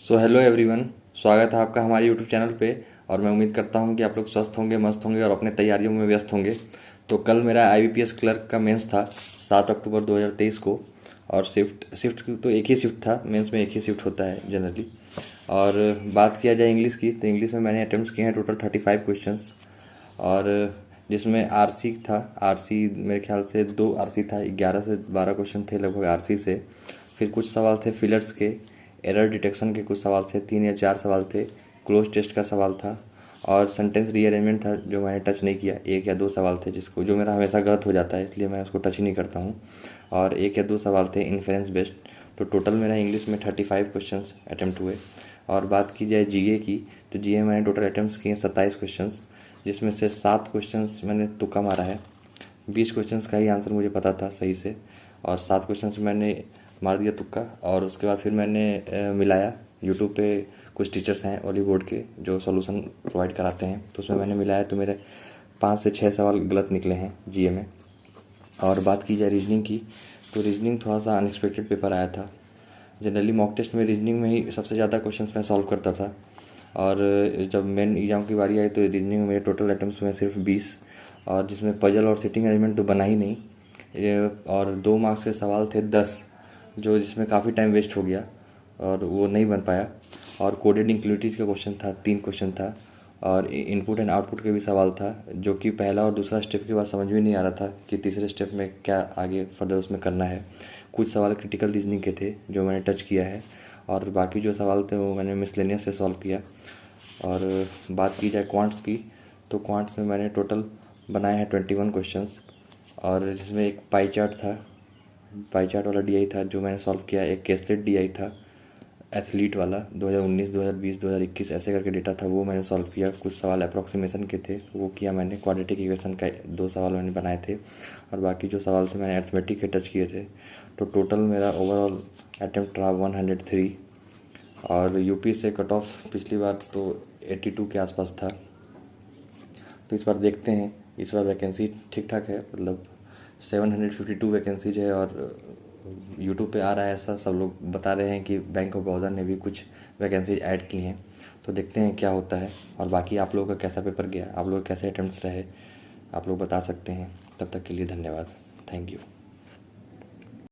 So hello everyone, स्वागत है आपका हमारे यूट्यूब चैनल पे। और मैं उम्मीद करता हूँ कि आप लोग स्वस्थ होंगे, मस्त होंगे और अपने तैयारियों में व्यस्त होंगे। तो कल मेरा आईबीपीएस क्लर्क का मेंस था 7 अक्टूबर 2023 को। और शिफ्ट तो एक ही शिफ्ट था, मेंस में एक ही शिफ्ट होता है जनरली। और बात किया जाए इंग्लिश की, तो इंग्लिश में मैंने अटेम्प्ट किए हैं टोटल 35 क्वेश्चंस। और जिसमें आरसी था, आरसी मेरे ख्याल से 2 आरसी था, 11 से 12 क्वेश्चन थे लगभग आरसी से। फिर कुछ सवाल थे फिलर्स के, एरर डिटेक्शन के कुछ सवाल थे, 3 या 4 सवाल थे, क्लोज टेस्ट का सवाल था। और सेंटेंस रीअरेंजमेंट था जो मैंने टच नहीं किया, 1 या 2 सवाल थे जिसको जो मेरा हमेशा गलत हो जाता है, इसलिए मैं उसको टच ही नहीं करता हूँ। और 1 या 2 सवाल थे इन्फेरेंस बेस्ड। तो टोटल मेरा इंग्लिश में 35 क्वेश्चंस अटैम्प्ट हुए। और बात की जाए जीए की, तो जीए मैंने टोटल अटैम्प्ट्स किए 27 क्वेश्चंस, जिसमें से 7 क्वेश्चंस मैंने तुक्का मारा है। 20 क्वेश्चंस का ही आंसर मुझे पता था सही से, और 7 क्वेश्चंस मैंने मार दिया तुक्का। और उसके बाद फिर मैंने मिलाया। यूट्यूब पे कुछ टीचर्स हैं ओली बोर्ड के जो सॉल्यूशन प्रोवाइड कराते हैं, तो उसमें मैंने मिलाया तो मेरे 5 से 6 सवाल गलत निकले हैं जीए में। और बात की जाए रीजनिंग की, तो रीजनिंग थोड़ा सा अनएक्सपेक्टेड पेपर आया था। जनरली मॉक टेस्ट में रीजनिंग में ही सबसे ज़्यादा क्वेश्चंस मैं सॉल्व करता था। और जब मेन एग्ज़ाम की बारी आई तो रीजनिंग में मेरे टोटल अटैम्प्ट्स में सिर्फ 20, और जिसमें पजल और सिटिंग अरेंजमेंट तो बना ही नहीं। और 2 मार्क्स के सवाल थे 10, जो जिसमें काफ़ी टाइम वेस्ट हो गया और वो नहीं बन पाया। और कोडेड इंक्लूडिटीज का क्वेश्चन था, 3 क्वेश्चन था। और इनपुट एंड आउटपुट के भी सवाल था, जो कि पहला और दूसरा स्टेप के बाद समझ में नहीं आ रहा था कि तीसरे स्टेप में क्या आगे फर्दर उसमें करना है। कुछ सवाल क्रिटिकल रीजनिंग के थे जो मैंने टच किया है, और बाकी जो सवाल थे वो मैंने मिसलेनियस से सॉल्व किया। और बात की जाए क्वांट्स की, तो क्वांट्स में मैंने टोटल बनाए हैं 21 क्वेश्चंस, और जिसमें एक पाई चार्ट था, पाई चार्ट वाला डीआई था जो मैंने सॉल्व किया। एक कैसलेट डीआई था एथलीट वाला, 2019 2020 2021 ऐसे करके डेटा था, वो मैंने सॉल्व किया। कुछ सवाल अप्रॉक्सीमेशन के थे, वो किया मैंने। क्वाड्रेटिक इक्वेशन का 2 सवाल मैंने बनाए थे, और बाकी जो सवाल थे मैंने अर्थमेटिक के टच किए थे। तो टोटल मेरा ओवरऑल अटैम्प्ट रहा 103। और यूपी से कट ऑफ पिछली बार तो 82 के आसपास था। तो इस बार देखते हैं, इस बार वैकेंसी ठीक ठाक है, मतलब 752 वैकेंसीज है। और यूट्यूब पे आ रहा है, ऐसा सब लोग बता रहे हैं कि बैंक ऑफ बड़ौदा ने भी कुछ वैकेंसीज ऐड की हैं। तो देखते हैं क्या होता है। और बाकी आप लोगों का कैसा पेपर गया, आप लोग कैसे अटेम्प्ट्स रहे, आप लोग बता सकते हैं। तब तक के लिए धन्यवाद, थैंक यू।